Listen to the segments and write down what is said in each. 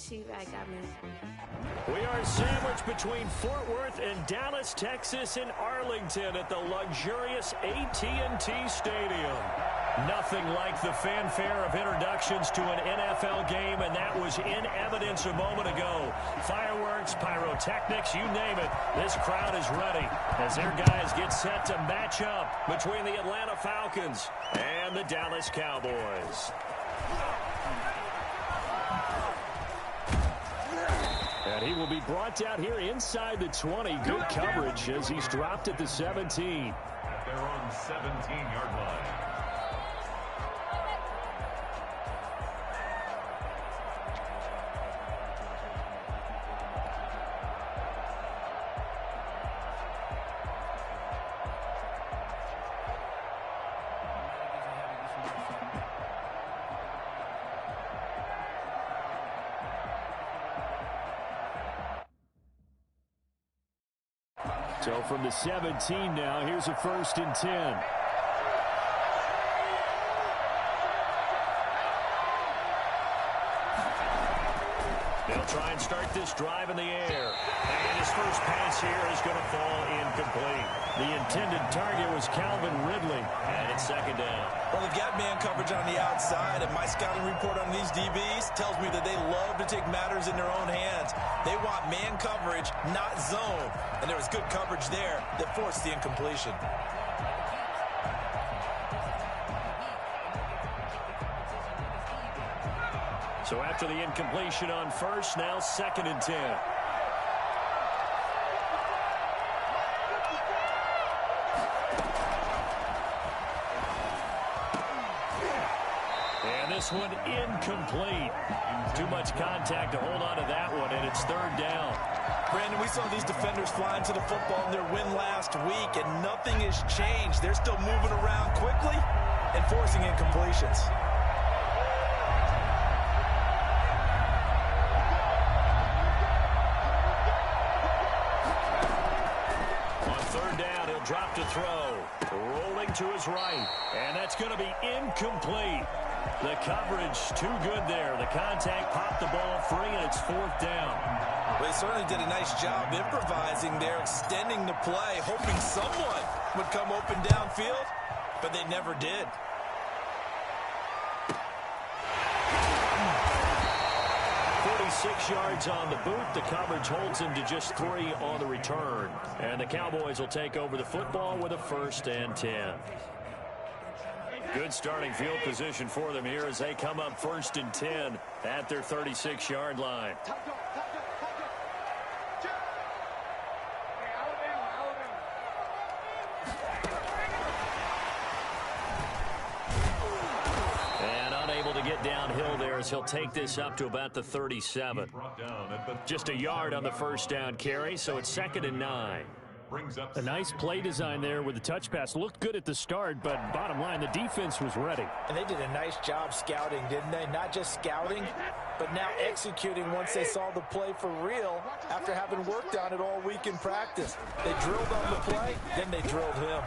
I got me. We are sandwiched between Fort Worth and Dallas, Texas, and Arlington at the luxurious AT&T Stadium. Nothing like the fanfare of introductions to an NFL game, and that was in evidence a moment ago. Fireworks, pyrotechnics, you name it. This crowd is ready as their guys get set to match up between the Atlanta Falcons and the Dallas Cowboys. And he will be brought out here inside the 20. Good coverage as he's dropped at the 17. They're on 17-yard line. So from the 17 now, here's a 1st and 10. They'll try and start this drive in the air. And his first pass here is going to fall incomplete. The intended target was Calvin Ridley, and it's 2nd down. Well, they've got man coverage on the outside, and my scouting report on these DBs tells me that they love to take matters in their own hands. They want man coverage, not zone. And there was good coverage there that forced the incompletion. So after the incompletion on first, now 2nd and 10. And this one incomplete. Too much contact to hold on to that one, and it's 3rd down. Brandon, we saw these defenders flying to the football in their win last week, and nothing has changed. They're still moving around quickly and forcing incompletions. Drop to throw. Rolling to his right. And that's going to be incomplete. The coverage too good there. The contact popped the ball free, and it's 4th down. Well, they certainly did a nice job improvising there, extending the play, hoping someone would come open downfield, but they never did. 6 yards on the boot. The coverage holds him to just 3 on the return. And the Cowboys will take over the football with a 1st and 10. Good starting field position for them here as they come up 1st and 10 at their 36-yard line. Downhill there as he'll take this up to about the 37. Just a yard on the 1st down carry, so it's 2nd and 9. A nice play design there with the touch pass. Looked good at the start, but bottom line, the defense was ready. And they did a nice job scouting, didn't they? Not just scouting, but now executing once they saw the play for real after having worked on it all week in practice. They drilled on the play, then they drilled him.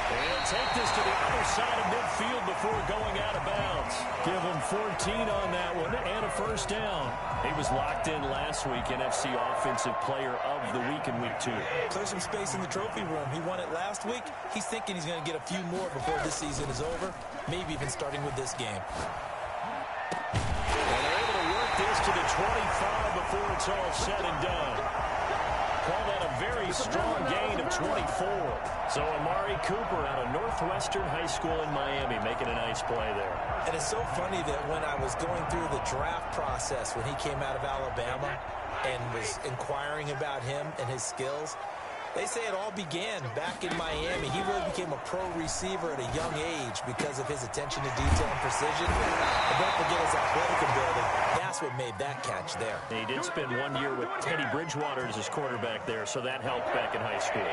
They'll take this to the other side of midfield before going out of bounds. Give him 14 on that one and a 1st down. He was locked in last week, NFC Offensive Player of the Week in Week 2. Clear some space in the trophy room. He won it last week. He's thinking he's going to get a few more before this season is over, maybe even starting with this game. And they're able to work this to the 25 before it's all said and done. Call that a very strong gain of 24. So Amari Cooper out of Northwestern High School in Miami making a nice play there. And it's so funny that when I was going through the draft process when he came out of Alabama and was inquiring about him and his skills, they say it all began back in Miami. He really became a pro receiver at a young age because of his attention to detail and precision. And don't forget his athletic ability. That's what made that catch there. He did spend 1 year with Teddy Bridgewater as his quarterback there, so that helped back in high school.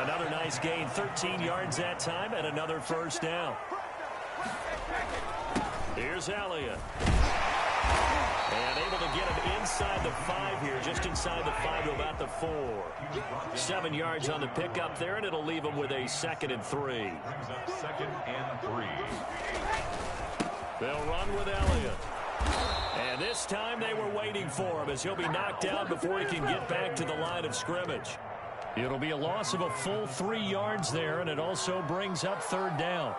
Another nice gain, 13 yards that time, and another 1st down. Here's Elliott. And able to get him inside the 5 here, just inside the 5 to about the 4. 7 yards on the pickup there, and it'll leave him with a 2nd and 3. Brings up 2nd and 3. They'll run with Elliott. And this time they were waiting for him as he'll be knocked down before he can get back to the line of scrimmage. It'll be a loss of a full 3 yards there, and it also brings up third down.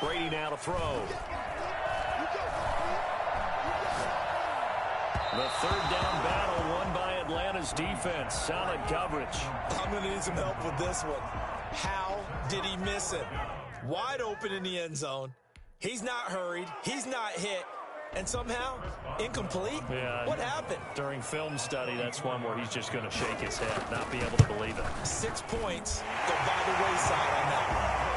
Brady now to throw. The third down battle won by Atlanta's defense. Solid coverage. I'm going to need some help with this one. How did he miss it? Wide open in the end zone. He's not hurried. He's not hit. And somehow, incomplete? Yeah. What happened? During film study, that's one where he's just going to shake his head, not be able to believe it. 6 points go by the wayside on that one.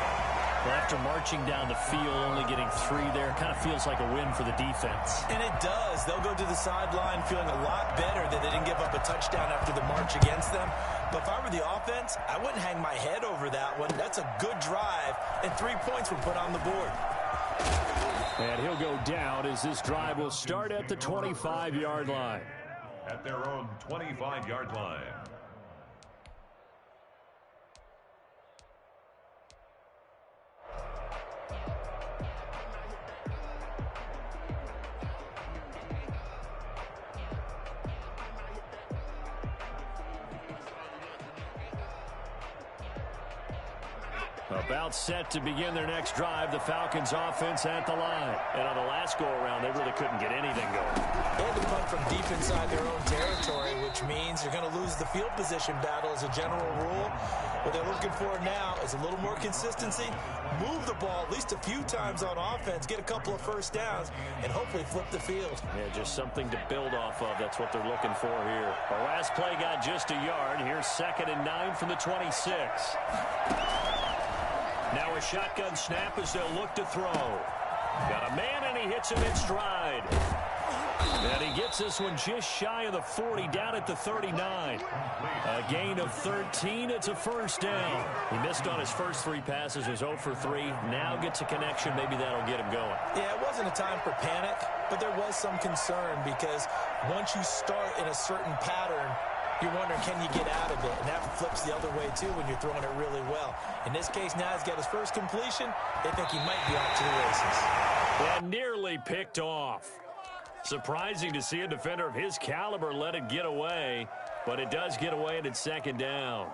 Well, after marching down the field, only getting 3 there, kind of feels like a win for the defense. And it does. They'll go to the sideline feeling a lot better that they didn't give up a touchdown after the march against them. But if I were the offense, I wouldn't hang my head over that one. That's a good drive, and 3 points were put on the board. And he'll go down as this drive will start at the 25-yard line. At their own 25-yard line. About set to begin their next drive, the Falcons offense at the line. And on the last go-around, they really couldn't get anything going. They had to punt from deep inside their own territory, which means they're going to lose the field position battle as a general rule. What they're looking for now is a little more consistency, move the ball at least a few times on offense, get a couple of first downs, and hopefully flip the field. Yeah, just something to build off of. That's what they're looking for here. The last play got just a yard. Here's 2nd and 9 from the 26. Now a shotgun snap as they'll look to throw. Got a man, and he hits him in stride. And he gets this one just shy of the 40, down at the 39. A gain of 13. It's a first down. He missed on his first 3 passes, was 0 for 3. Now gets a connection. Maybe that'll get him going. Yeah, it wasn't a time for panic, but there was some concern because once you start in a certain pattern, you're wondering, can you get out of it? And that flips the other way, too, when you're throwing it really well. In this case, now he's got his first completion. They think he might be off to the races. And nearly picked off. Surprising to see a defender of his caliber let it get away, but it does get away, and it's 2nd down.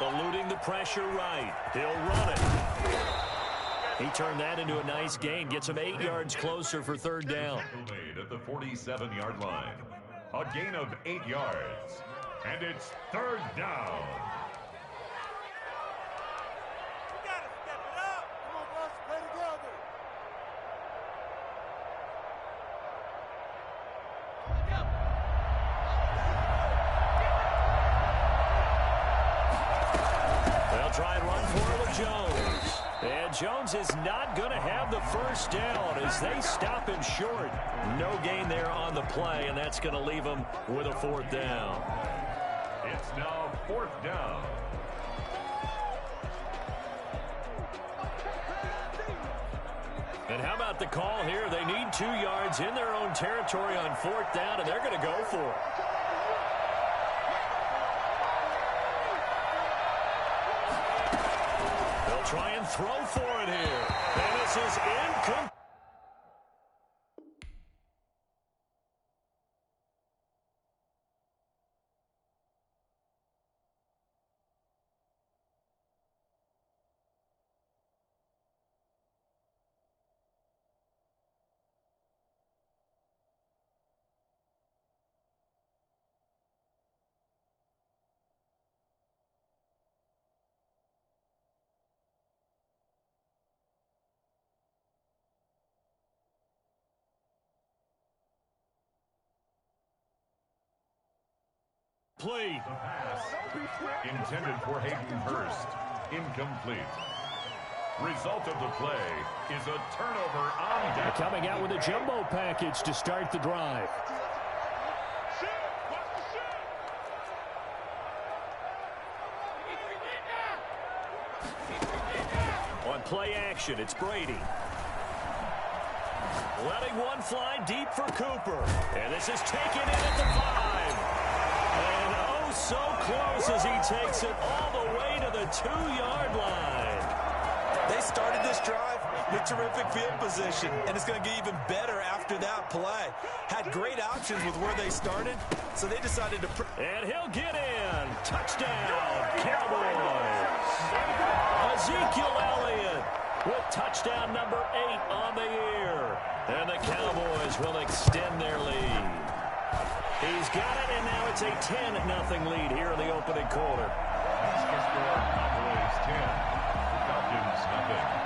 Eluding the pressure right. He'll run it. He turned that into a nice gain. Gets him 8 yards closer for 3rd down. Made at the 47-yard line. A gain of 8 yards. And it's 3rd down. Try and run for it with Jones. And Jones is not going to have the first down as they stop him short. No gain there on the play, and that's going to leave him with a 4th down. It's now 4th down. And how about the call here? They need 2 yards in their own territory on 4th down, and they're going to go for it. Try and throw for it here. And this is incomplete. The pass intended for Hayden Hurst. Incomplete. Result of the play is a turnover on down. coming out with a jumbo package to start the drive. On play action, it's Brady. Letting one fly deep for Cooper. And this is taken in at the 5. And oh, so close as he takes it all the way to the 2-yard line. They started this drive with terrific field position, and it's going to get even better after that play. Had great options with where they started, so they decided to... And he'll get in. Touchdown, Cowboys. Ezekiel Elliott with touchdown number 8 on the year. And the Cowboys will extend their lead. He's got it, and now it's a 10-0 lead here in the opening quarter. Cowboys 10, Falcons 0.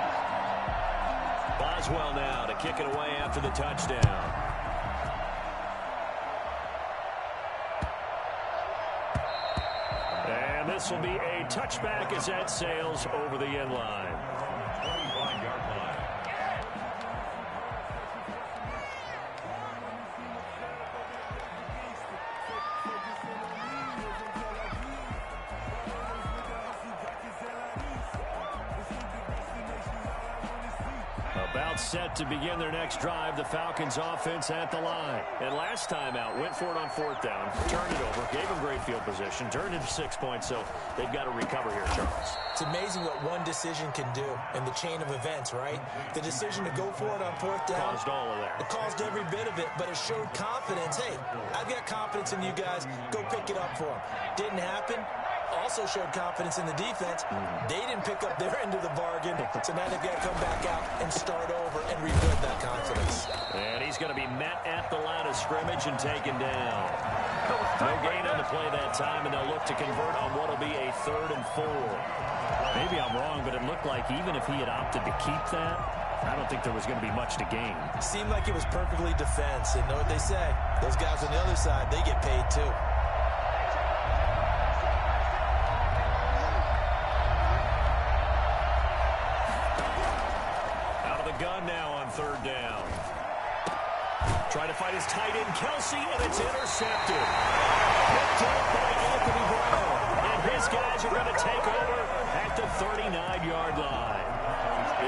Boswell now to kick it away after the touchdown. And this will be a touchback as that sails over the end line. 25-yard line. About set to begin their next drive, the Falcons offense at the line. And last time out, went for it on 4th down, turned it over, gave them great field position, turned it to 6 points, so they've got to recover here, Charles. It's amazing what one decision can do in the chain of events, right? The decision to go for it on 4th down. Caused all of that. It caused every bit of it, but it showed confidence. Hey, I've got confidence in you guys. Go pick it up for them. Didn't happen. Also showed confidence in the defense. They didn't pick up their end of the bargain, so now they've got to come back out and start over and rebuild that confidence. And he's going to be met at the line of scrimmage and taken down. No gain on the play that time, and they'll look to convert on what will be a 3rd and 4. Maybe I'm wrong, but it looked like even if he had opted to keep that, I don't think there was going to be much to gain. Seemed like it was perfectly defense, and know what they say. Those guys on the other side, they get paid too. Gun now on 3rd down. Trying to fight his tight end, Kelsey, and it's intercepted. Picked up by Anthony Brown. And his guys are going to take over at the 39-yard line.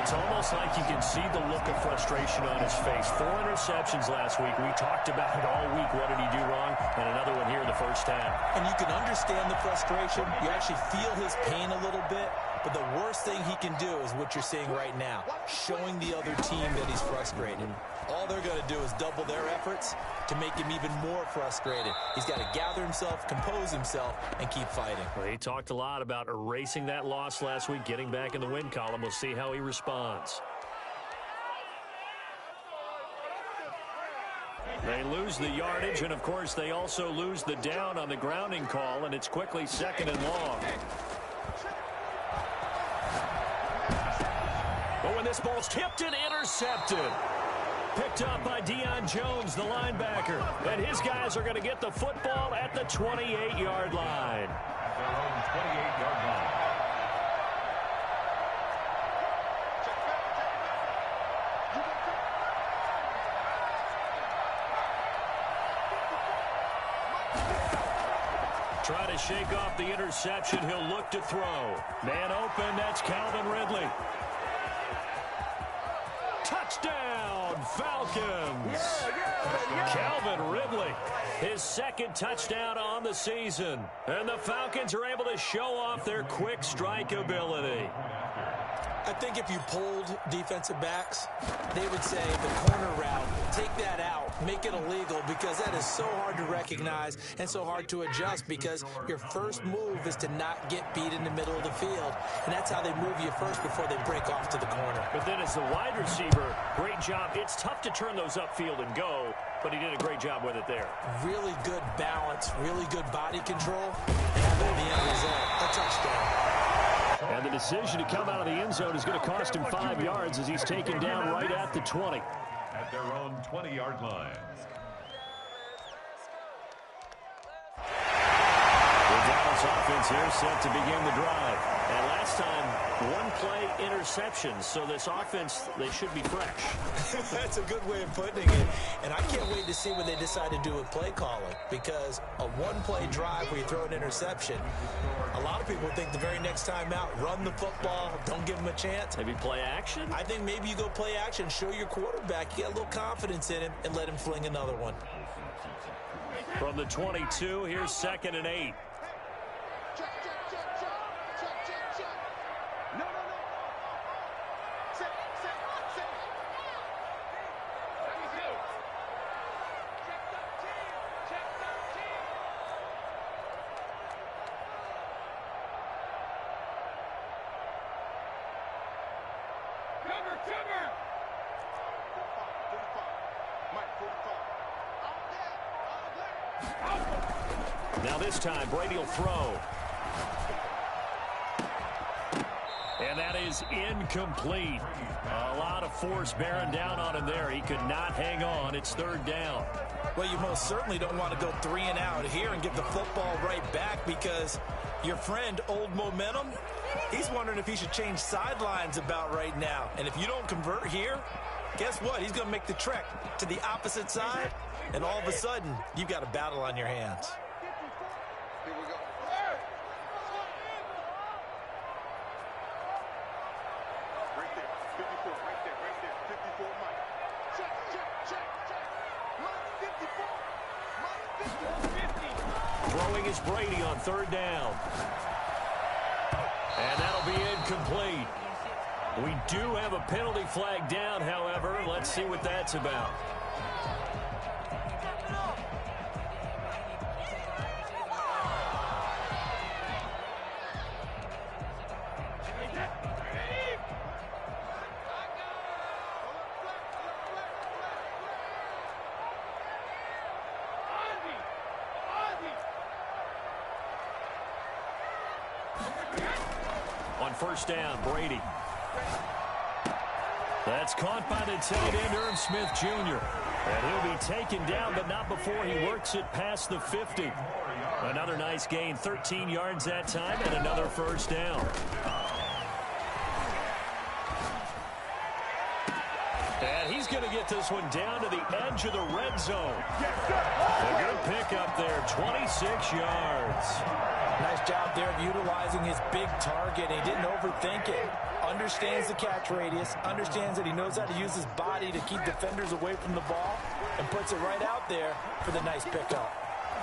It's almost like you can see the look of frustration on his face. 4 interceptions last week. We talked about it all week. What did he do wrong? And another one here in the first half. And you can understand the frustration. You actually feel his pain a little bit. But the worst thing he can do is what you're seeing right now, showing the other team that he's frustrated. All they're going to do is double their efforts to make him even more frustrated. He's got to gather himself, compose himself, and keep fighting. Well, he talked a lot about erasing that loss last week, getting back in the win column. We'll see how he responds. They lose the yardage, and, of course, they also lose the down on the grounding call, and it's quickly 2nd and long. But when this ball's tipped and intercepted, picked up by Deion Jones, the linebacker. And his guys are going to get the football at the 28-yard line. Their own 28-yard line. Try to shake off the interception. He'll look to throw. Man open, that's Calvin Ridley. Touchdown, Falcons! Calvin Ridley, his 2nd touchdown on the season. And the Falcons are able to show off their quick strike ability. I think if you polled defensive backs, they would say the corner route, take that out, make it illegal, because that is so hard to recognize and so hard to adjust, because your first move is to not get beat in the middle of the field, and that's how they move you first before they break off to the corner. But then as the wide receiver, great job. It's tough to turn those upfield and go, but he did a great job with it there. Really good balance, really good body control, and how about the end result, a touchdown. And the decision to come out of the end zone is going to cost him 5 yards as he's taken down right at the 20. At their own 20-yard line. The Dallas offense here set to begin the drive. And last last time, one-play interception. So this offense, they should be fresh. That's a good way of putting it. And I can't wait to see what they decide to do with play calling, because a one-play drive where you throw an interception, a lot of people think the very next time out, run the football, don't give them a chance. Maybe play action? I think maybe you go play action, show your quarterback, you get a little confidence in him, and let him fling another one. From the 22, here's 2nd and 8. Now this time, Brady will throw. And that is incomplete. A lot of force bearing down on him there. He could not hang on. It's 3rd down. Well, you most certainly don't want to go 3 and out here and give the football right back, because your friend, Old Momentum, he's wondering if he should change sidelines about right now. And if you don't convert here, guess what? He's going to make the trek to the opposite side, and all of a sudden, you've got a battle on your hands. Throwing is Brady on 3rd down. And that'll be incomplete. We do have a penalty flag down, however. Let's see what that's about. On 1st down, Brady. That's caught by the tight end, Irv Smith Jr. And he'll be taken down, but not before he works it past the 50. Another nice gain, 13 yards that time, and another 1st down. And he's going to get this one down to the edge of the red zone. A good pickup there, 26 yards. Nice job there of utilizing his big target. He didn't overthink it. Understands the catch radius, understands that he knows how to use his body to keep defenders away from the ball, and puts it right out there for the nice pickup.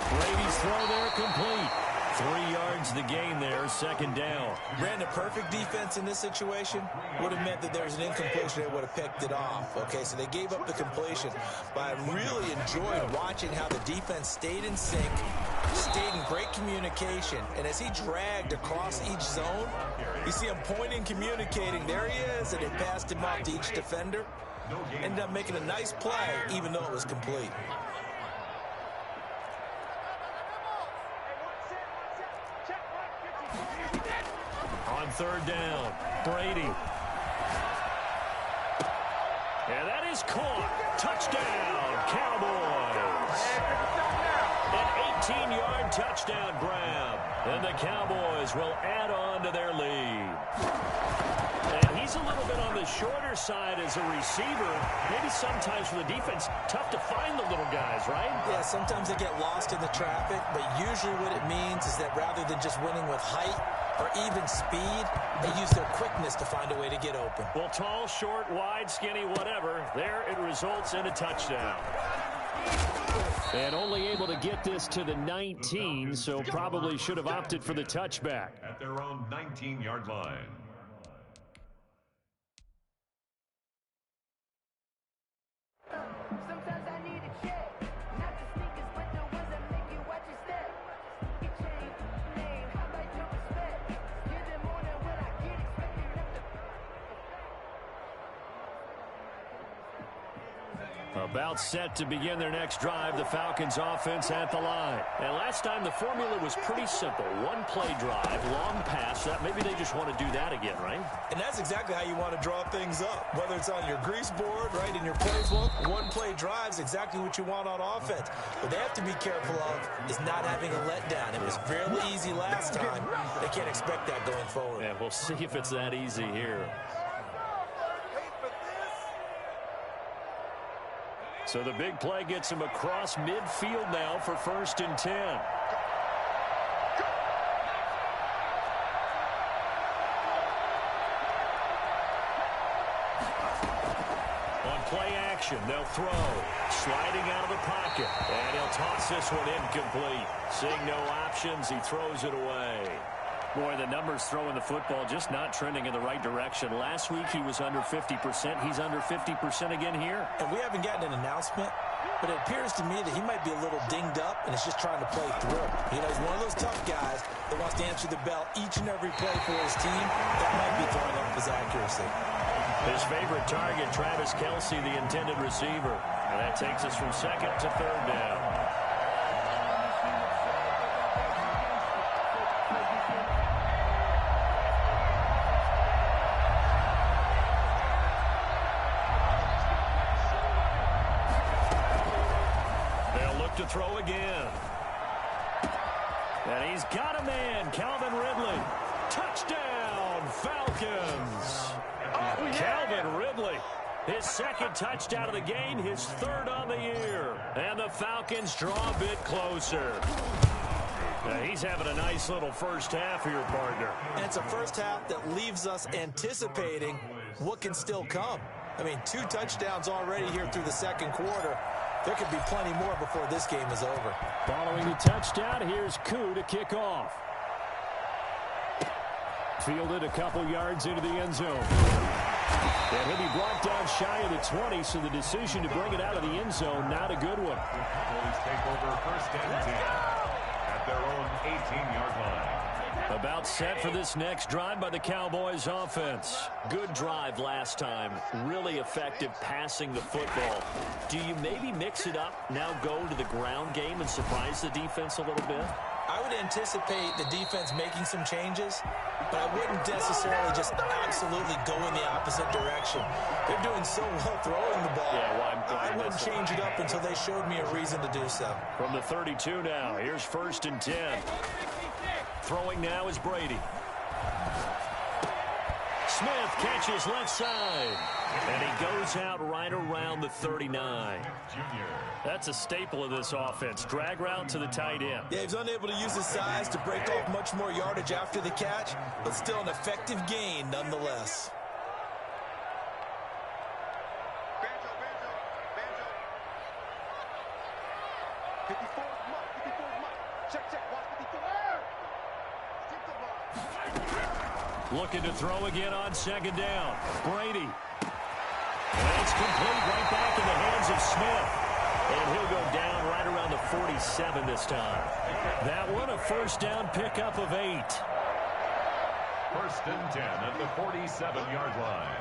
Brady's throw there complete. 3 yards the gain there, 2nd down. Brandon, perfect defense in this situation would have meant that there was an incompletion. They would have picked it off. Okay, so they gave up the completion. But I really enjoyed watching how the defense stayed in sync, stayed in great communication. And as he dragged across each zone, you see him pointing, communicating. There he is, and they passed him off to each defender. Ended up making a nice play, even though it was complete. On 3rd down, Brady. And that is caught. Touchdown, Cowboys. An 18-yard touchdown grab. And the Cowboys will add on to their lead. And he's a little bit on the shorter side as a receiver. Maybe sometimes for the defense, tough to find the little guys, right? Yeah, sometimes they get lost in the traffic, but usually what it means is that rather than just winning with height or even speed, they use their quickness to find a way to get open. Well, tall, short, wide, skinny, whatever, there it results in a touchdown. And only able to get this to the 19, so probably should have opted for the touchback. At their own 19-yard line. Sometimes I need a check, not the sneakers, but the ones that make you watch your step. Get change, name, how about your respect? Give them more than what I get expected of the... About set to begin their next drive, the Falcons offense at the line. And last time the formula was pretty simple. One play drive, long pass. That maybe they just want to do that again, right? And that's exactly how you want to draw things up. Whether it's on your grease board, right, in your playbook, one play drive is exactly what you want on offense. What they have to be careful of is not having a letdown. It was fairly easy last time. They can't expect that going forward. Yeah, we'll see if it's that easy here. So the big play gets him across midfield now for 1st and 10. On play action, they'll throw. Sliding out of the pocket. And he'll toss this one incomplete. Seeing no options, he throws it away. Boy, the numbers throwing the football just not trending in the right direction. Last week he was under 50%. He's under 50% again here. And we haven't gotten an announcement, but it appears to me that he might be a little dinged up and is just trying to play through. You know, he's one of those tough guys that wants to answer the bell each and every play for his team. That might be throwing up his accuracy. His favorite target, Travis Kelce, the intended receiver. And that takes us from 2nd to 3rd down. To throw again. And he's got a man, Calvin Ridley. Touchdown, Falcons. Oh, yeah. Calvin Ridley, his 2nd touchdown of the game, his 3rd on the year. And the Falcons draw a bit closer. He's having a nice little first half here, partner. And it's a first half that leaves us anticipating what can still come. I mean, 2 touchdowns already here through the 2nd quarter. There could be plenty more before this game is over. Following the touchdown, here's Koo to kick off. Fielded a couple yards into the end zone. And he'll be brought down shy of the 20, so the decision to bring it out of the end zone, not a good one. Cowboys take over 1st and 10 at their own 18-yard line. About set for this next drive by the Cowboys offense. Good drive last time. Really effective passing the football. Do you maybe mix it up, now go to the ground game and surprise the defense a little bit? I would anticipate the defense making some changes, but I wouldn't necessarily just absolutely go in the opposite direction. They're doing so well throwing the ball. Yeah, well, I wouldn't change it up until they showed me a reason to do so. From the 32 now, here's 1st and 10. Throwing now is Brady. Smith catches left side. And he goes out right around the 39. That's a staple of this offense. Drag route to the tight end. Yeah, he's unable to use his size to break off much more yardage after the catch, but still an effective gain nonetheless. Looking to throw again on 2nd down. Brady. And it's complete right back in the hands of Smith. And he'll go down right around the 47 this time. That one a 1st down pickup of 8. 1st and 10 at the 47-yard line.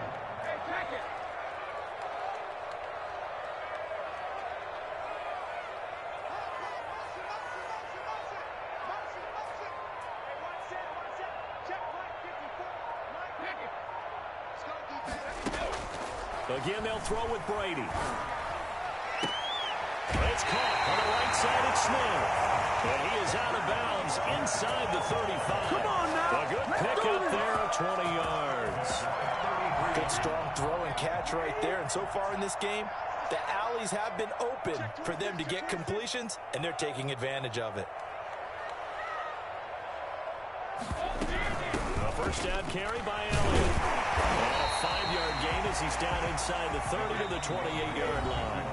Again, they'll throw with Brady. It's caught on the right side of Smith. And he is out of bounds inside the 35. Come on now. A good pickup there of 20 yards. Good strong throw and catch right there. And so far in this game, the alleys have been open for them to get completions, and they're taking advantage of it. A 1st down carry by Elliott. And a 5-yard gain as he's down inside the 30 to the 28-yard line.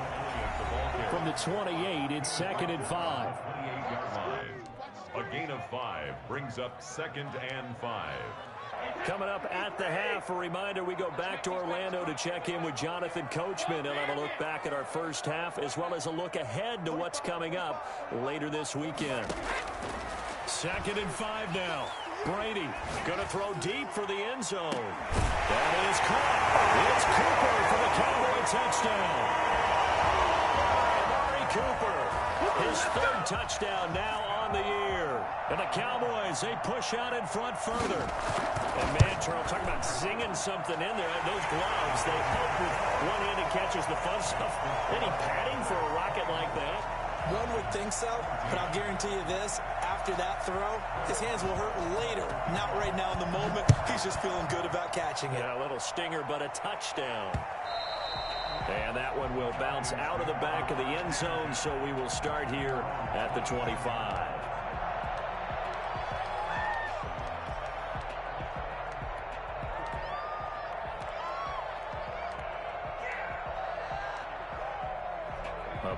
From the 28, it's 2nd and 5. 28-yard line. A gain of 5 brings up 2nd and 5. Coming up at the half, a reminder, we go back to Orlando to check in with Jonathan Coachman. He'll have a look back at our first half as well as a look ahead to what's coming up later this weekend. 2nd and 5 now. Brady going to throw deep for the end zone. That is caught. It's Cooper for the Cowboy touchdown. Cooper. His third touchdown now on the year. And the Cowboys, they push out in front further. And man, Charles, talking about zinging something in there. Those gloves, they help with one-handed catches the fun stuff. Any padding for a rocket like that? One would think so, but I'll guarantee you this. After that throw, his hands will hurt later. Not right now in the moment. He's just feeling good about catching it. Yeah, a little stinger, but a touchdown. And that one will bounce out of the back of the end zone, so we will start here at the 25.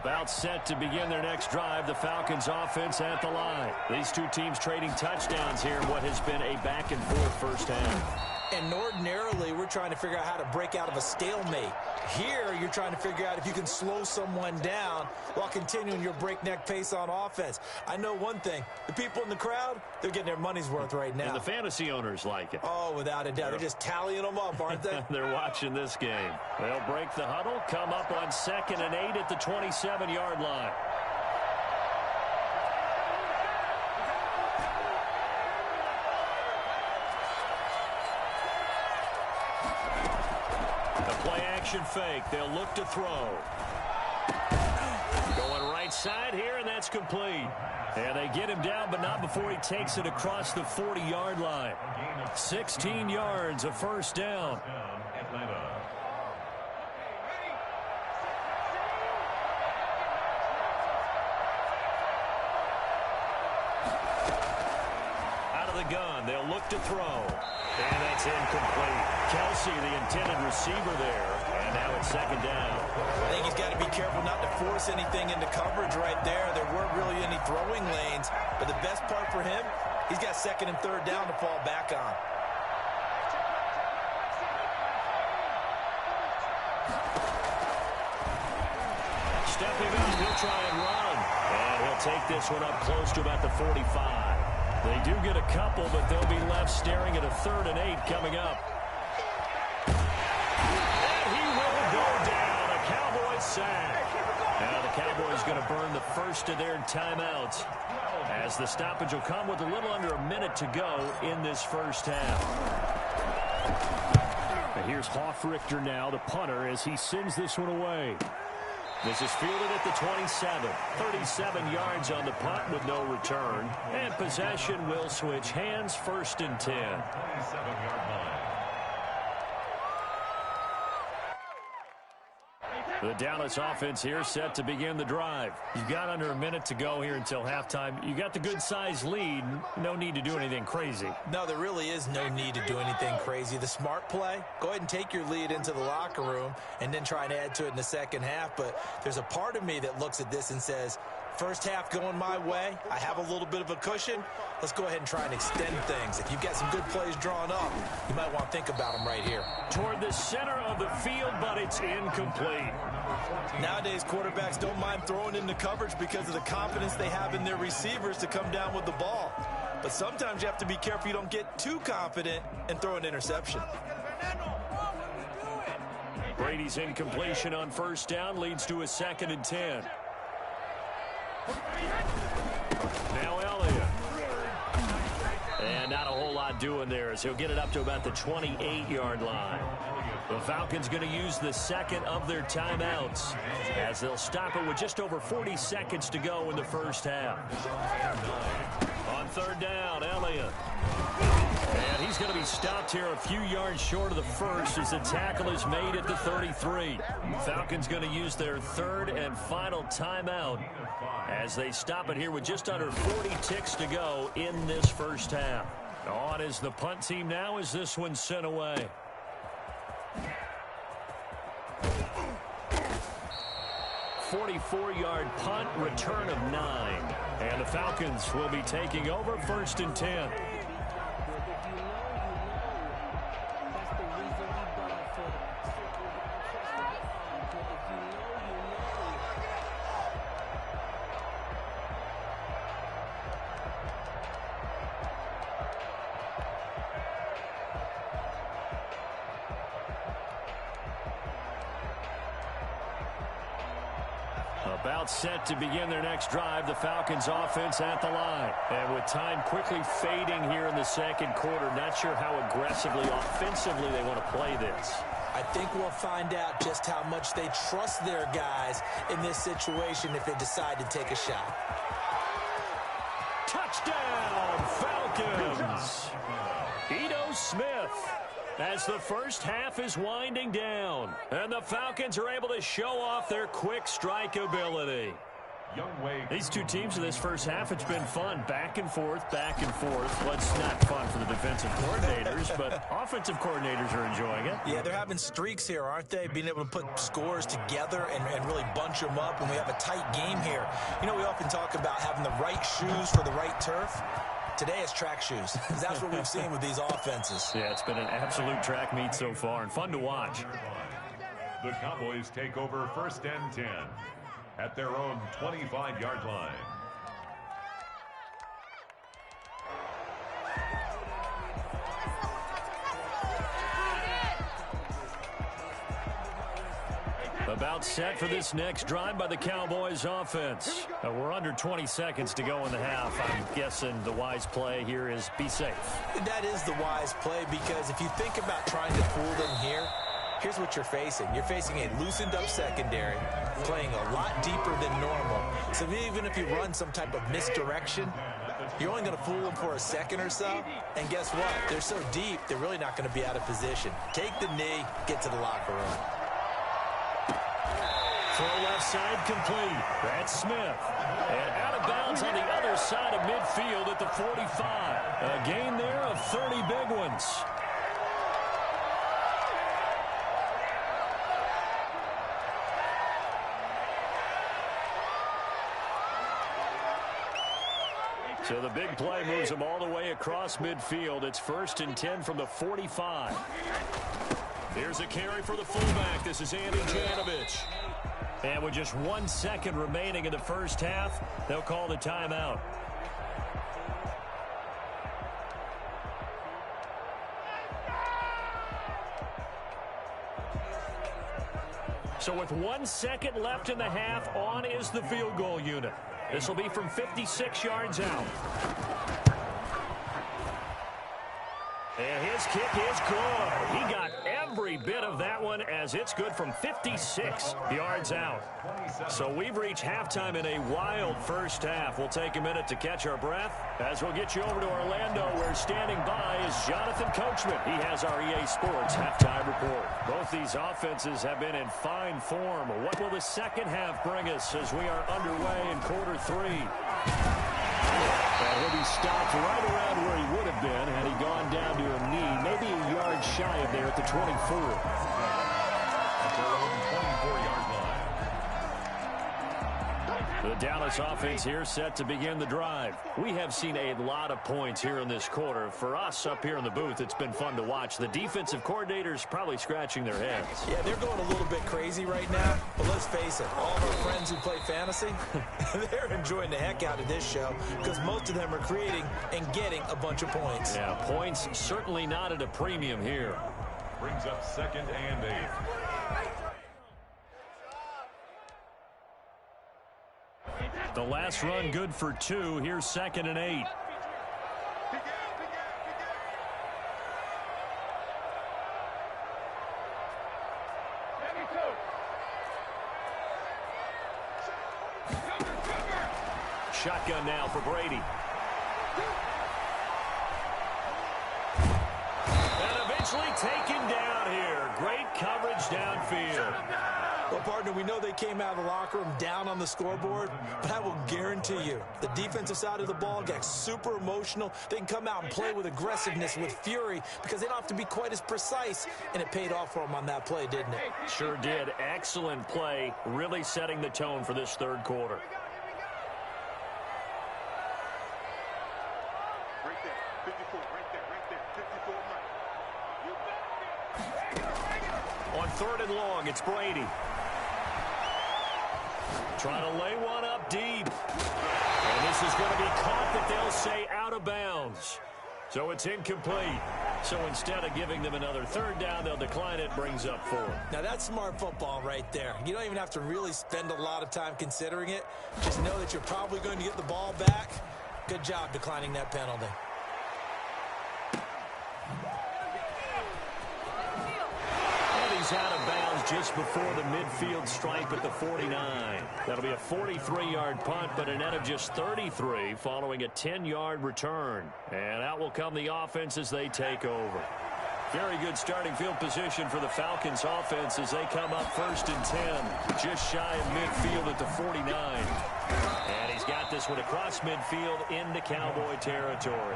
About set to begin their next drive, the Falcons offense at the line. These two teams trading touchdowns here in what has been a back-and-forth first half. And ordinarily, we're trying to figure out how to break out of a stalemate. Here, you're trying to figure out if you can slow someone down while continuing your breakneck pace on offense. I know one thing. The people in the crowd, they're getting their money's worth right now. And the fantasy owners like it. Oh, without a doubt. They're just tallying them up, aren't they? They're watching this game. They'll break the huddle, come up on 2nd and 8 at the 27-yard line. Play-action fake. They'll look to throw. Going right side here, and that's complete. And they get him down, but not before he takes it across the 40-yard line. 16 yards, a first down. Out of the gun, they'll look to throw. And that's incomplete. Kelsey, the intended receiver there. And now it's 2nd down. I think he's got to be careful not to force anything into coverage right there. There weren't really any throwing lanes. But the best part for him, he's got 2nd and 3rd down to fall back on. Stepping up, he'll try and run. And he'll take this one up close to about the 45. They do get a couple, but they'll be left staring at a 3rd and 8 coming up. And he will go down. A Cowboys sack. Now the Cowboys going to burn the first of their timeouts, as the stoppage will come with a little under a minute to go in this first half. And here's Hofrichter now, the punter, as he sends this one away. This is fielded at the 27. 37 yards on the punt with no return. And possession will switch hands, 1st and 10. 27-yard line. The Dallas offense here set to begin the drive. You've got under a minute to go here until halftime. You got the good-sized lead. No need to do anything crazy. No, there really is no need to do anything crazy. The smart play, go ahead and take your lead into the locker room and then try and add to it in the second half. But there's a part of me that looks at this and says, first half going my way, I have a little bit of a cushion. Let's go ahead and try and extend things. If you've got some good plays drawn up, you might want to think about them right here. Toward the center of the field, but it's incomplete. Nowadays, quarterbacks don't mind throwing into coverage because of the confidence they have in their receivers to come down with the ball. But sometimes you have to be careful you don't get too confident and throw an interception. Brady's incompletion on first down leads to a 2nd and 10. Now Elliott. And not a whole lot doing there, as he'll get it up to about the 28-yard line. The Falcons going to use the 2nd of their timeouts, as they'll stop it with just over 40 seconds to go in the first half. On 3rd down, Elliott. And he's going to be stopped here a few yards short of the first as the tackle is made at the 33. Falcons going to use their 3rd and final timeout as they stop it here with just under 40 ticks to go in this first half. On is the punt team now as this one's sent away. A 44-yard punt, return of 9. And the Falcons will be taking over 1st and 10. About set to begin their next drive, the Falcons offense at the line. And with time quickly fading here in the second quarter, not sure how aggressively, offensively they want to play this. I think we'll find out just how much they trust their guys in this situation if they decide to take a shot. Touchdown, Falcons! Ito Smith. As the first half is winding down, and the Falcons are able to show off their quick strike ability. These two teams in this first half, it's been fun. Back and forth, back and forth. Well, it's not fun for the defensive coordinators, but offensive coordinators are enjoying it. Yeah, they're having streaks here, aren't they? Being able to put scores together and really bunch them up, and we have a tight game here. You know, we often talk about having the right shoes for the right turf. Today it's track shoes. That's what we've seen with these offenses. Yeah, it's been an absolute track meet so far and fun to watch. The Cowboys take over 1st and 10 at their own 25-yard line. About set for this next drive by the Cowboys offense. We're under 20 seconds to go in the half. I'm guessing the wise play here is be safe. That is the wise play, because if you think about trying to fool them here, here's what you're facing. You're facing a loosened up secondary, playing a lot deeper than normal. So even if you run some type of misdirection, you're only going to fool them for a second or so. And guess what? They're so deep, they're really not going to be out of position. Take the knee, get to the locker room. Throw left side complete. That's Smith. And out of bounds on the other side of midfield at the 45. A gain there of 30 big ones. So the big play moves them all the way across midfield. It's 1st and 10 from the 45. Here's a carry for the fullback. This is Andy Janovich. And with just 1 second remaining in the first half, they'll call the timeout. So with 1 second left in the half, on is the field goal unit. This will be from 56 yards out. And his kick is good. He got every bit of that one, as it's good from 56 yards out. So we've reached halftime in a wild first half. We'll take a minute to catch our breath as we'll get you over to Orlando, where standing by is Jonathan Coachman. He has our EA Sports halftime report. Both these offenses have been in fine form. What will the second half bring us as we are underway in quarter 3? And he'll be stopped right around where he would have been had he gone down to a knee, maybe a yard shy of there at the 24. At their own 24-yard line. The Dallas offense here set to begin the drive. We have seen a lot of points here in this quarter. For us up here in the booth, it's been fun to watch. The defensive coordinators probably scratching their heads. Yeah, they're going a little bit crazy right now. But let's face it, all of our friends who play fantasy, they're enjoying the heck out of this show, because most of them are creating and getting a bunch of points. Yeah, points certainly not at a premium here. Brings up 2nd and 8. The last run good for 2. Here's 2nd and 8. Shotgun now for Brady. And eventually taken down here. Great coverage downfield. Well, partner, we know they came out of the locker room down on the scoreboard, but I will guarantee you the defensive side of the ball gets super emotional. They can come out and play with aggressiveness, with fury, because they don't have to be quite as precise, and it paid off for them on that play, didn't it? Sure did. Excellent play, really setting the tone for this third quarter. Right there, 54, right there, 54, On 3rd and long, it's Brady. Trying to lay one up deep. And this is going to be caught, but they'll say out of bounds. So it's incomplete. So instead of giving them another third down, they'll decline it, brings up 4. Now, that's smart football right there. You don't even have to really spend a lot of time considering it. Just know that you're probably going to get the ball back. Good job declining that penalty. And he's out of bounds just before the midfield stripe at the 49. That'll be a 43-yard punt, but a net of just 33 following a 10-yard return. And out will come the offense as they take over. Very good starting field position for the Falcons offense as they come up 1st and 10. Just shy of midfield at the 49. And he's got this one across midfield into Cowboy territory.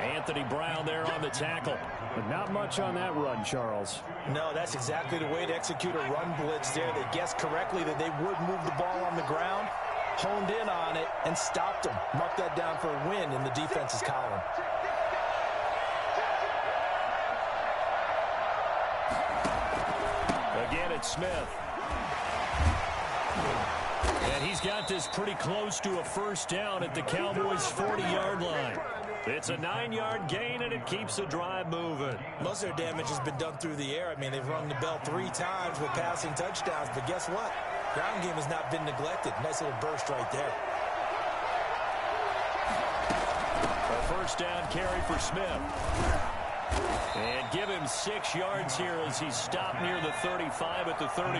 Anthony Brown there on the tackle. But not much on that run, Charles. No, that's exactly the way to execute a run blitz there. They guessed correctly that they would move the ball on the ground, honed in on it, and stopped them. Mark that down for a win in the defense's column. Again, it's Smith. And he's got this pretty close to a first down at the Cowboys' 40-yard line. It's a 9-yard gain, and it keeps the drive moving. Most of their damage has been done through the air. I mean, they've rung the bell 3 times with passing touchdowns, but guess what? Ground game has not been neglected. Nice little burst right there. A first down carry for Smith. And give him 6 yards here as he's stopped near the 35 at the 34.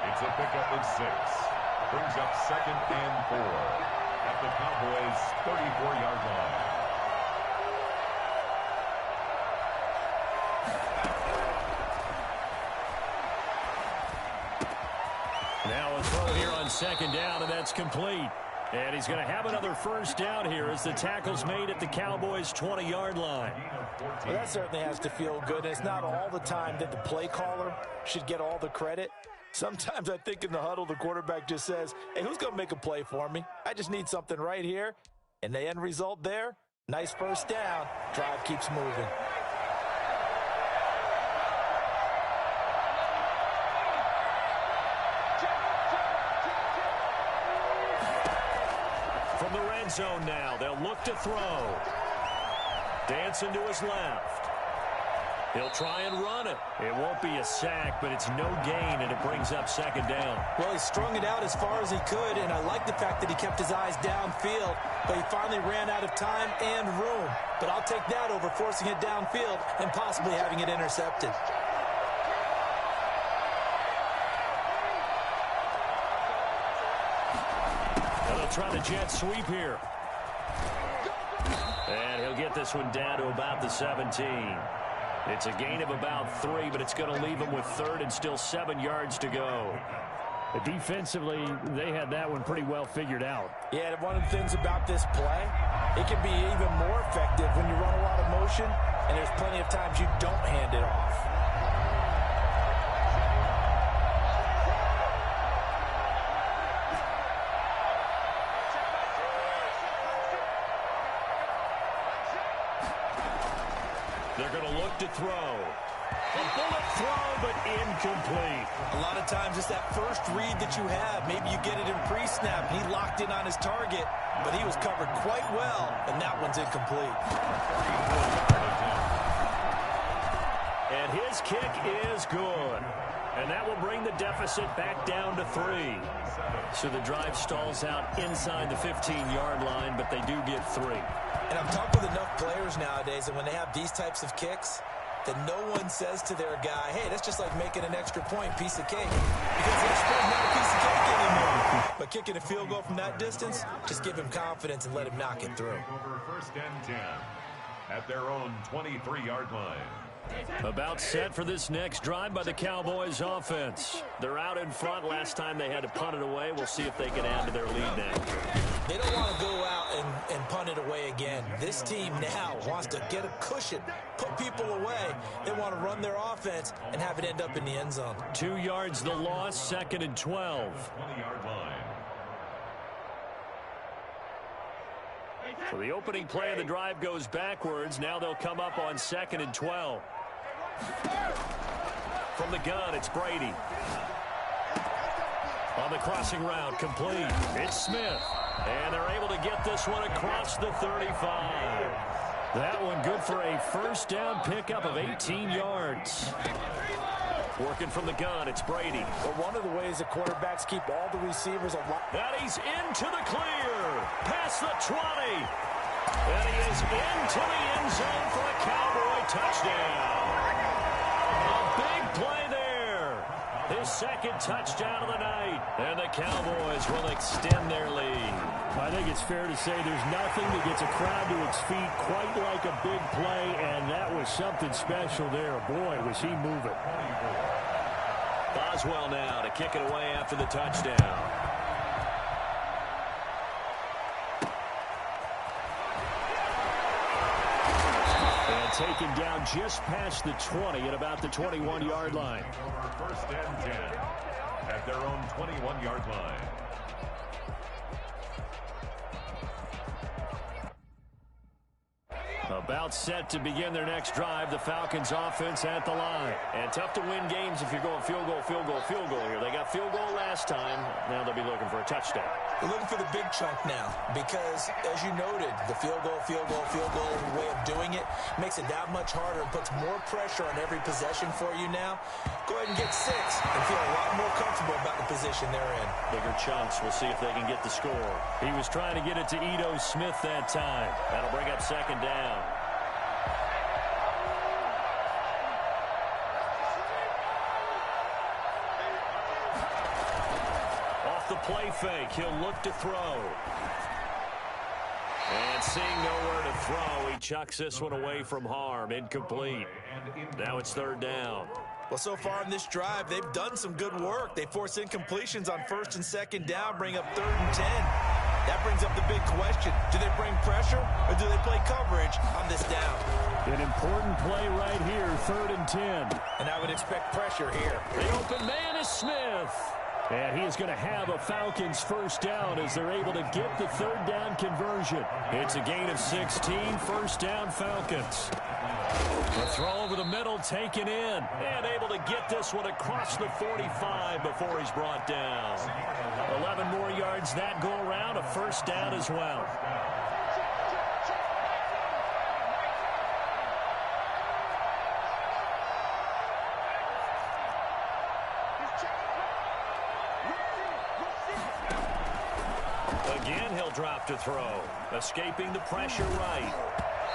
It's a pickup of 6. Brings up 2nd and 4 at the Cowboys' 34-yard line. Now a throw here on 2nd down, and that's complete. And he's going to have another first down here as the tackle's made at the Cowboys' 20-yard line. Well, that certainly has to feel good. And it's not all the time that the play caller should get all the credit. Sometimes I think in the huddle, the quarterback just says, hey, who's going to make a play for me? I just need something right here. And the end result there, nice first down. Drive keeps moving. From the red zone now, they'll look to throw. Dancing to his left. He'll try and run it. It won't be a sack, but it's no gain, and it brings up 2nd down. Well, he strung it out as far as he could, and I like the fact that he kept his eyes downfield, but he finally ran out of time and room. But I'll take that over forcing it downfield and possibly having it intercepted. And they'll try the jet sweep here. And he'll get this one down to about the 17. It's a gain of about 3, but it's going to leave him with 3rd and still 7 yards to go. But defensively, they had that one pretty well figured out. Yeah, one of the things about this play, it can be even more effective when you run a lot of motion, and there's plenty of times you don't hand it off. They're going to look to throw. A bullet throw, but incomplete. A lot of times it's that first read that you have. Maybe you get it in pre-snap. He locked in on his target, but he was covered quite well, and that one's incomplete. And his kick is good. And that will bring the deficit back down to 3. So the drive stalls out inside the 15-yard line, but they do get 3. And I've talked with enough players nowadays that when they have these types of kicks, that no one says to their guy, hey, that's just like making an extra point, piece of cake. Because the extra point is not a piece of cake anymore. But kicking a field goal from that distance, just give him confidence and let him knock it through. Over 1st and 10 at their own 23-yard line. About set for this next drive by the Cowboys offense. They're out in front. Last time they had to punt it away. We'll see if they can add to their lead now. They don't want to go out and punt it away again. This team now wants to get a cushion, put people away. They want to run their offense and have it end up in the end zone. 2 yards the loss, 2nd and 12. 20-yard line. So the opening play of the drive goes backwards. Now they'll come up on 2nd and 12. From the gun, it's Brady. On the crossing route, complete. It's Smith. And they're able to get this one across the 35. That one good for a first down pickup of 18 yards. Working from the gun, it's Brady. But one of the ways the quarterbacks keep all the receivers alive. And he's into the clear. Past the 20. And he is into the end zone for a Cowboy touchdown. A big play there. His second touchdown of the night. And the Cowboys will extend their lead. I think it's fair to say there's nothing that gets a crowd to its feet quite like a big play, and that was something special there. Boy, was he moving. Boswell now to kick it away after the touchdown. And taken down just past the 20 at about the 21-yard line. First and 10 at their own 21-yard line. About set to begin their next drive. The Falcons offense at the line. And tough to win games if you're going field goal, field goal, field goal here. They got field goal last time. Now they'll be looking for a touchdown. They're looking for the big chunk now because, as you noted, the field goal way of doing it makes it that much harder and puts more pressure on every possession for you now. Go ahead and get 6 and feel a lot more comfortable about the position they're in. Bigger chunks. We'll see if they can get the score. He was trying to get it to Ito Smith that time. That'll bring up second down. Off the play fake, he'll look to throw. And seeing nowhere to throw, he chucks this one away from harm. Incomplete. Now it's third down. Well, so far in this drive, they've done some good work. They force incompletions on first and second down, bring up 3rd and 10. That brings up the big question. Do they bring pressure or do they play coverage on this down? An important play right here, 3rd and 10. And I would expect pressure here. The open man is Smith. And he is going to have a Falcons first down as they're able to get the 3rd down conversion. It's a gain of 16, first down Falcons. The throw over the middle taken in. And able to get this one across the 45 before he's brought down. 11 more yards that go around, a first down as well. Again, he'll drop to throw. Escaping the pressure right.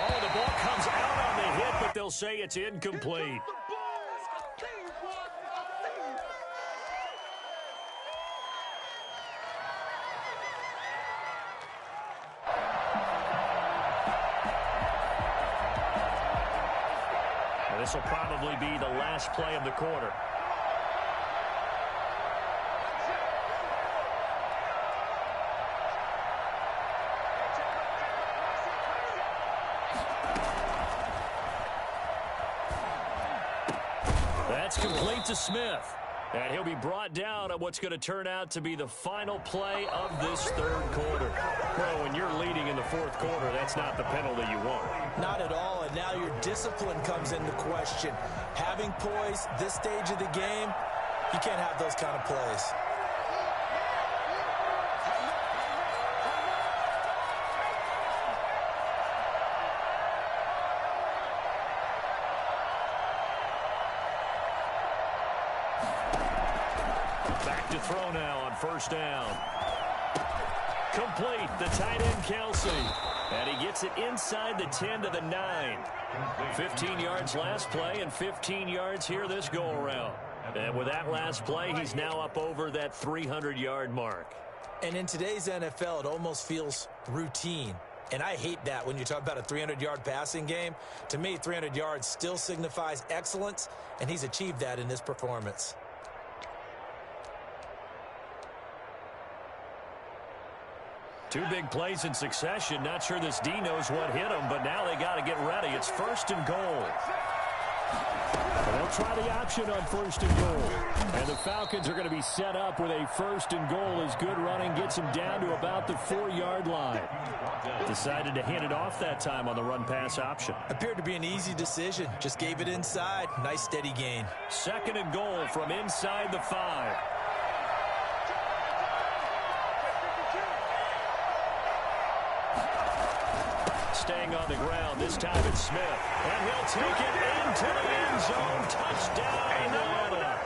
Oh, the ball comes out on the hit, but they'll say it's incomplete. And this will probably be the last play of the quarter. That's complete to Smith. And he'll be brought down at what's going to turn out to be the final play of this 3rd quarter. Well, when you're leading in the 4th quarter, that's not the penalty you want. Not at all, and now your discipline comes into question. Having poise this stage of the game, you can't have those kind of plays. Back to throw now on first down. Complete, the tight end Kelsey. And he gets it inside the 10 to the 9. 15 yards last play and 15 yards here this go-around. And with that last play, he's now up over that 300-yard mark. And in today's NFL, it almost feels routine. And I hate that when you talk about a 300-yard passing game. To me, 300 yards still signifies excellence, and he's achieved that in this performance. Two big plays in succession. Not sure this D knows what hit him, but now they got to get ready. It's 1st and goal. They'll try the option on 1st and goal. And the Falcons are going to be set up with a 1st and goal as good running gets them down to about the 4-yard line. Decided to hand it off that time on the run-pass option. Appeared to be an easy decision. Just gave it inside. Nice steady gain. 2nd and goal from inside the 5. staying on the ground. This time it's Smith. And he'll take it into the end zone. Touchdown, Atlanta.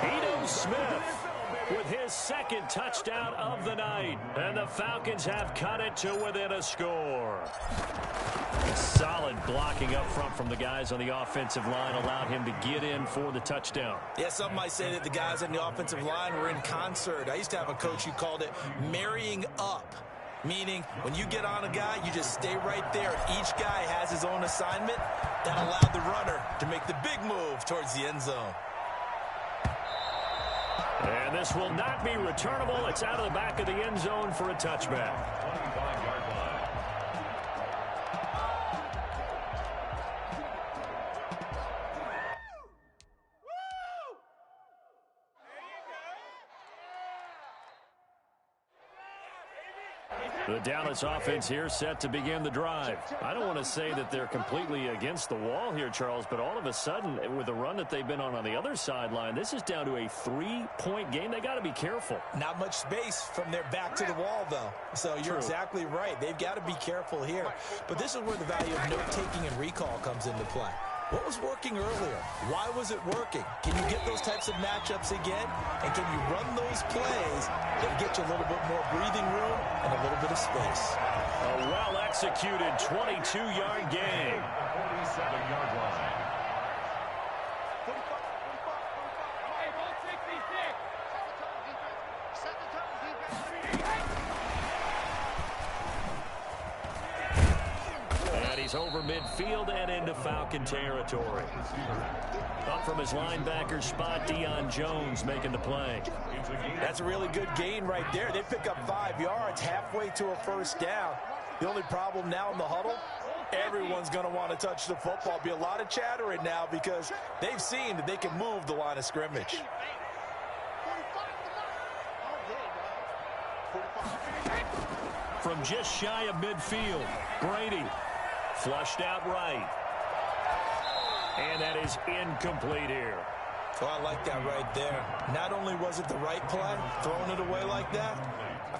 Ito Smith with his second touchdown of the night. And the Falcons have cut it to within a score. Solid blocking up front from the guys on the offensive line allowed him to get in for the touchdown. Yeah, some might say that the guys on the offensive line were in concert. I used to have a coach who called it marrying up, meaning when you get on a guy, you just stay right there. Each guy has his own assignment. That allowed the runner to make the big move towards the end zone. And this will not be returnable. It's out of the back of the end zone for a touchback. 25-yard line. The Dallas offense here set to begin the drive. I don't want to say that they're completely against the wall here, Charles, but all of a sudden, with the run that they've been on the other sideline, this is down to a 3-point game. They got to be careful. Not much space from their back to the wall, though. So you're exactly right. They've got to be careful here. But this is where the value of note-taking and recall comes into play. What was working earlier? Why was it working? Can you get those types of matchups again? And can you run those plays that get you a little bit more breathing room and a little bit of space? A well-executed 22-yard gain. 47-yard line. He's over midfield and into Falcon territory. Up from his linebacker spot, Deion Jones making the play. That's a really good gain right there. They pick up 5 yards halfway to a first down. The only problem now in the huddle, everyone's going to want to touch the football. Be a lot of chattering now because they've seen that they can move the line of scrimmage. From just shy of midfield, Brady flushed out right. And that is incomplete here. Oh, I like that right there. Not only was it the right play, throwing it away like that,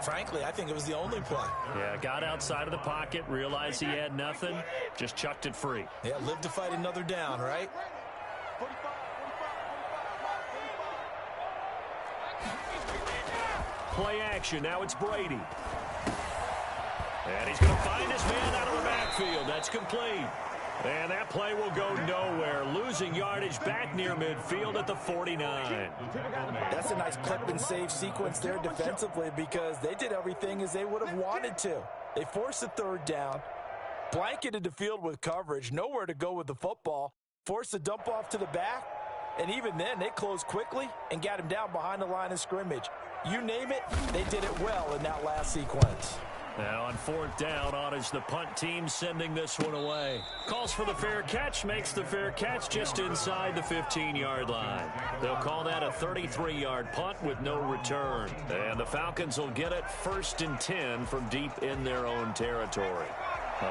frankly, I think it was the only play. Yeah, got outside of the pocket, realized he had nothing, just chucked it free. Yeah, live to fight another down, right? Play action, now it's Brady. And he's going to find his man out of the backfield. That's complete. And that play will go nowhere. Losing yardage back near midfield at the 49. That's a nice clip and save sequence there defensively because they did everything as they would have wanted to. They forced the third down, blanketed the field with coverage, nowhere to go with the football, forced the dump off to the back, and even then they closed quickly and got him down behind the line of scrimmage. You name it, they did it well in that last sequence. Now on fourth down, on is the punt team sending this one away. Calls for the fair catch, makes the fair catch just inside the 15-yard line. They'll call that a 33-yard punt with no return. And the Falcons will get it 1st and 10 from deep in their own territory.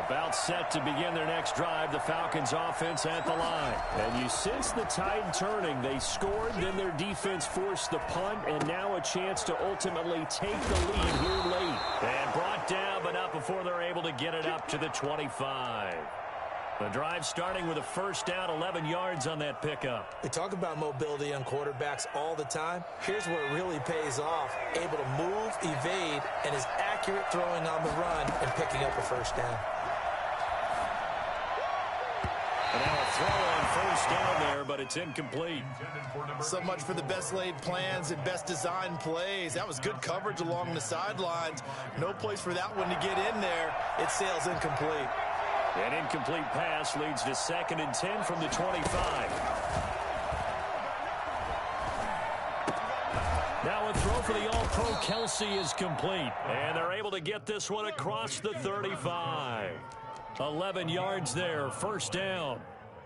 About set to begin their next drive, the Falcons offense at the line. And you sense the tide turning. They scored, then their defense forced the punt, and now a chance to ultimately take the lead here late. And brought down, but not before they're able to get it up to the 25. The drive starting with a first down, 11 yards on that pickup. We talk about mobility on quarterbacks all the time. Here's where it really pays off. Able to move, evade, and is accurate throwing on the run and picking up a first down. And now a throw on first down there, but it's incomplete. So much for the best laid plans and best designed plays. That was good coverage along the sidelines. No place for that one to get in there. It sails incomplete. An incomplete pass leads to 2nd and 10 from the 25. Now a throw for the All-Pro Kelce is complete. And they're able to get this one across the 35. 11 yards there, first down.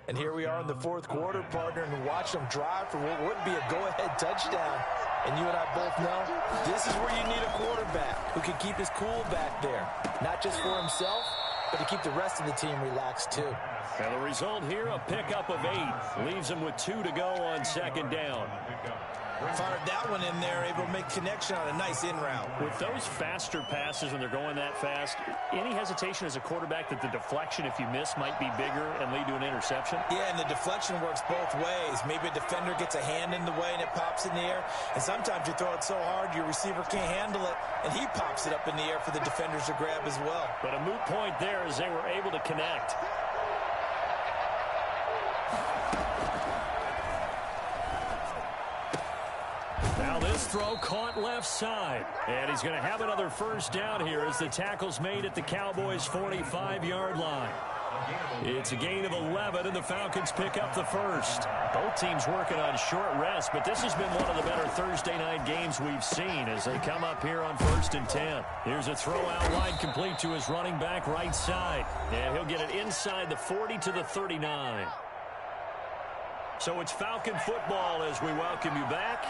And here we are in the fourth quarter, partner, and watch them drive for what would be a go-ahead touchdown. And you and I both know this is where you need a quarterback who can keep his cool back there. Not just for himself, but to keep the rest of the team relaxed too. And the result here, a pickup of 8. Leaves them with 2 to go on 2nd down. Fired that one in there, able to make connection on a nice in route. With those faster passes when they're going that fast, any hesitation as a quarterback that the deflection, if you miss, might be bigger and lead to an interception? Yeah, and the deflection works both ways. Maybe a defender gets a hand in the way and it pops in the air. And sometimes you throw it so hard your receiver can't handle it, and he pops it up in the air for the defenders to grab as well. But a moot point there as they were able to connect. Now this throw caught left side. And he's going to have another first down here as the tackle's made at the Cowboys' 45-yard line. It's a gain of 11, and the Falcons pick up the first. Both teams working on short rest, but this has been one of the better Thursday night games we've seen as they come up here on 1st and 10. Here's a throw out wide complete to his running back right side. And he'll get it inside the 40 to the 39. So it's Falcon football as we welcome you back.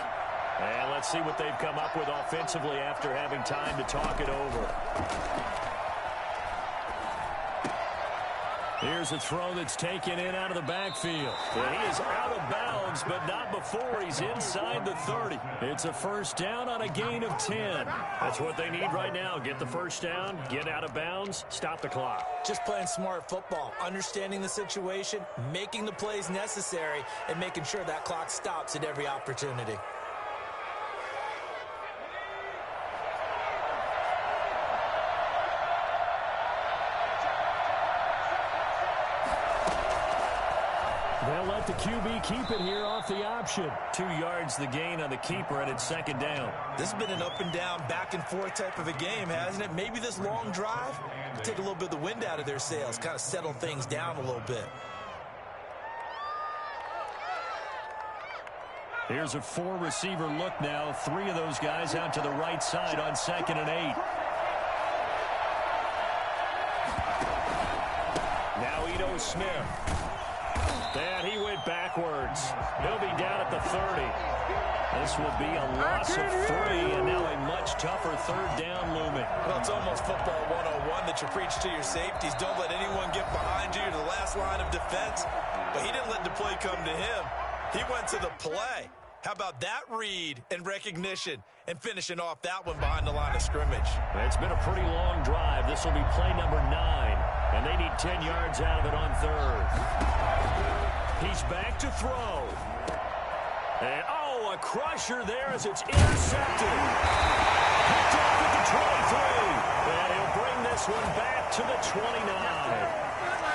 And let's see what they've come up with offensively after having time to talk it over. Here's a throw that's taken in out of the backfield. And he is out of bounds, but not before he's inside the 30. It's a first down on a gain of 10. That's what they need right now. Get the first down, get out of bounds, stop the clock. Just playing smart football, understanding the situation, making the plays necessary, and making sure that clock stops at every opportunity. They'll let the QB keep it here off the option. 2 yards the gain on the keeper, and it's second down. This has been an up and down, back and forth type of a game, hasn't it? Maybe this long drive take a little bit of the wind out of their sails, kind of settle things down a little bit. Here's a 4-receiver look now. 3 of those guys out to the right side on 2nd and 8. Now Ito Smith. And he went backwards. He'll be down at the 30. This will be a loss of 3, and now a much tougher third down looming. Well, it's almost football 101 that you preach to your safeties. Don't let anyone get behind you to the last line of defense. But he didn't let the play come to him. He went to the play. How about that read and recognition and finishing off that one behind the line of scrimmage? It's been a pretty long drive. This will be play number 9, and they need 10 yards out of it on 3rd. He's back to throw. And, a crusher there as it's intercepted. Picked off at the 23. And he'll bring this one back to the 29.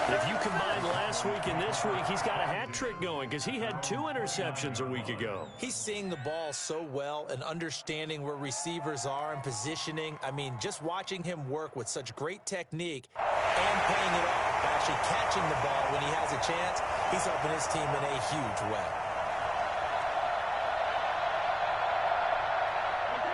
If you combine last week and this week, he's got a hat trick going because he had 2 interceptions a week ago. He's seeing the ball so well and understanding where receivers are and positioning. I mean, just watching him work with such great technique and paying it off by actually catching the ball when he has a chance, he's helping his team in a huge way.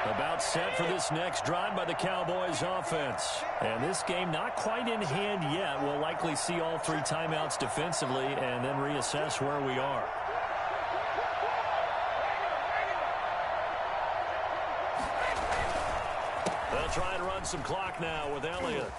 About set for this next drive by the Cowboys offense. And this game not quite in hand yet. We'll likely see all 3 timeouts defensively and then reassess where we are. They'll try and run some clock now with Elliott.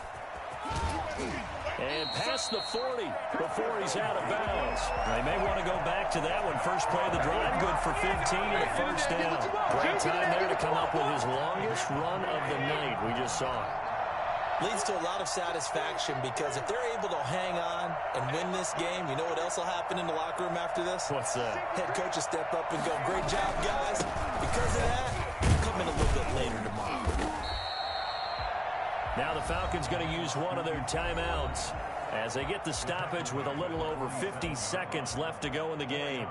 And past the 40 before he's out of bounds. They may want to go back to that one. First play of the drive, good for 15 and a first down. Great time there to come up with his longest run of the night. We just saw it. Leads to a lot of satisfaction because if they're able to hang on and win this game, you know what else will happen in the locker room after this? What's that? Head coach will step up and go, great job, guys. Because of that, come in a little bit later tomorrow. Now the Falcons going to use one of their timeouts as they get the stoppage with a little over 50 seconds left to go in the game.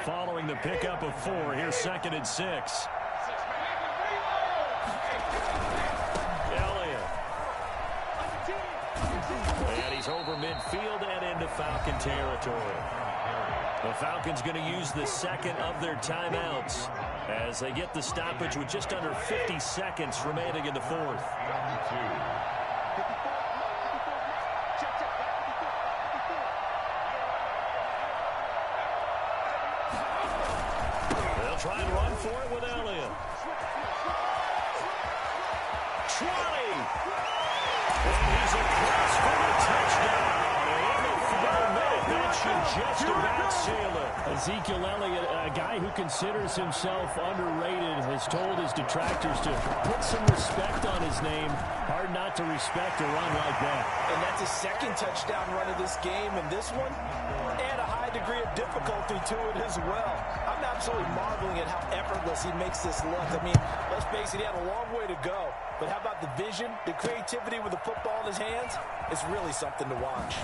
Following the pickup of 4, here's 2nd and 6. Elliott. And he's over midfield and into Falcon territory. The Falcons going to use the 2nd of their timeouts as they get the stoppage with just under 50 seconds remaining in the 4th. They'll try and run for it with Elliott. 20. And he's across for the touchdown. And in the final minute, that should just about seal it. Ezekiel Elliott, a guy who considers himself underrated, has told his detractors to put some respect on his name. Hard not to respect a run like that. And that's his second touchdown run of this game, and this one, and a high degree of difficulty to it as well. I'm absolutely marveling at how effortless he makes this look. I mean, let's face it, he had a long way to go. But how about the vision, the creativity with the football in his hands? It's really something to watch.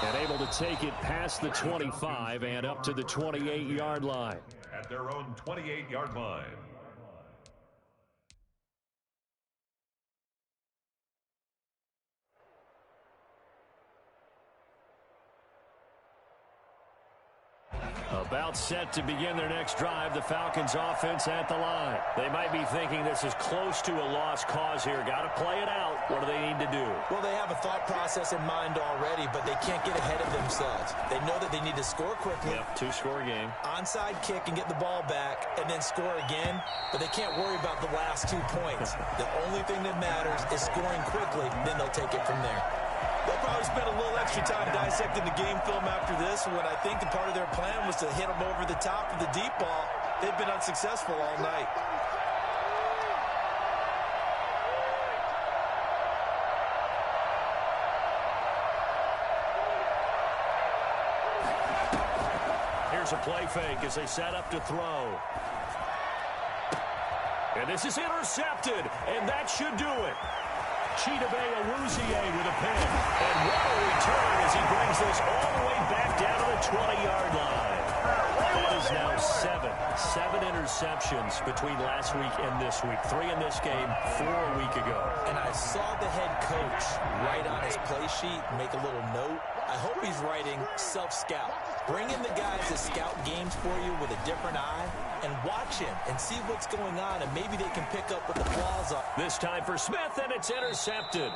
And able to take it past the 25 and up to the 28-yard line. At their own 28-yard line. About set to begin their next drive, the Falcons offense at the line. They might be thinking this is close to a lost cause here. Got to play it out. What do they need to do? Well, they have a thought process in mind already, but they can't get ahead of themselves. They know that they need to score quickly. Yep, two-score game. Onside kick and get the ball back and then score again, but they can't worry about the last 2 points. The only thing that matters is scoring quickly, then they'll take it from there. They'll probably spend a little extra time dissecting the game film after this when I think the part of their plan was to hit them over the top of the deep ball. They've been unsuccessful all night. Here's a play fake as they set up to throw. And this is intercepted, and that should do it. Chidobe Awuzie with a pick. And what a return as he brings this all the way back down to the 20-yard line. That is now seven interceptions between last week and this week. 3 in this game, 4 a week ago. And I saw the head coach write on his play sheet, make a little note. I hope he's writing self-scout. Bring in the guys that scout games for you with a different eye and watch him and see what's going on, and maybe they can pick up what the flaws are. This time for Smith, and it's intercepted.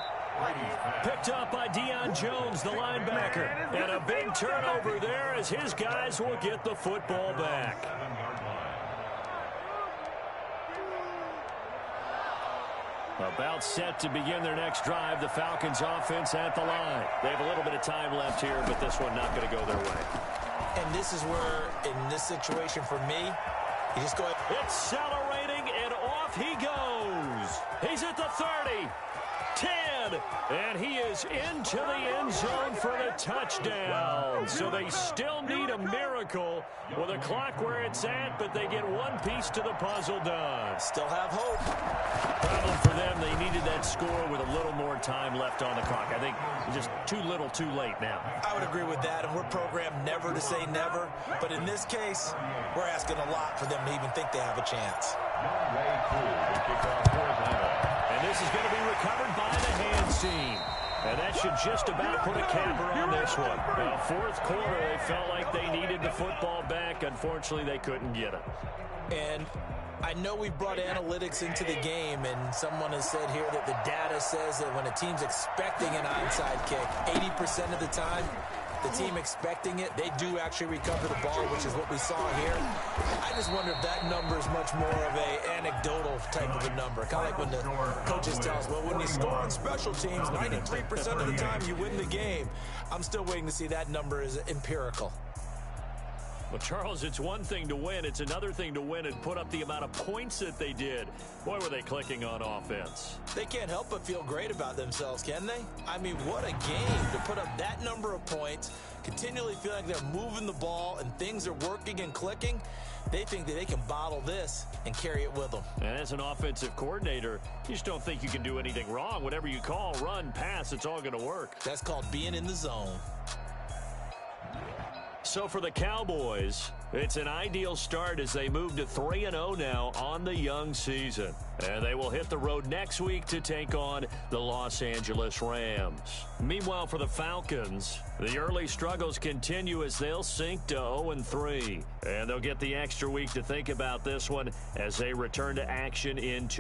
Picked up by Deion Jones, the linebacker. And a big turnover there as his guys will get the football back. About set to begin their next drive, the Falcons offense at the line. They have a little bit of time left here, but this one not going to go their way. And this is where, in this situation for me, you just go ahead. Accelerating, and off he goes. He's at the 30. 10, and he is into the end zone for the touchdown. So they still need a miracle with the clock where it's at, but they get one piece to the puzzle done. Still have hope. Problem for them, they needed that score with a little more time left on the clock. I think just too little too late now. I would agree with that, and we're programmed never to say never. But in this case, we're asking a lot for them to even think they have a chance. And this is going to be recovered by the hands team. And that should just about put a capper on this one. Now, fourth quarter, they felt like they needed the football back. Unfortunately, they couldn't get it. And I know we brought analytics into the game, and someone has said here that the data says that when a team's expecting an onside kick, 80% of the time, the team expecting it, they do actually recover the ball, which is what we saw here. I just wonder if that number is much more of a anecdotal type of a number. Kind of like when the coaches tell us, well, when you score on special teams, 93% of the time you win the game. I'm still waiting to see that number is empirical. Well, Charles, it's one thing to win. It's another thing to win and put up the amount of points that they did. Boy, were they clicking on offense. They can't help but feel great about themselves, can they? I mean, what a game to put up that number of points, continually feel like they're moving the ball and things are working and clicking. They think that they can bottle this and carry it with them. And as an offensive coordinator, you just don't think you can do anything wrong. Whatever you call, run, pass, it's all going to work. That's called being in the zone. So for the Cowboys, it's an ideal start as they move to 3-0 now on the young season. And they will hit the road next week to take on the Los Angeles Rams. Meanwhile, for the Falcons, the early struggles continue as they'll sink to 0-3. And they'll get the extra week to think about this one as they return to action in 2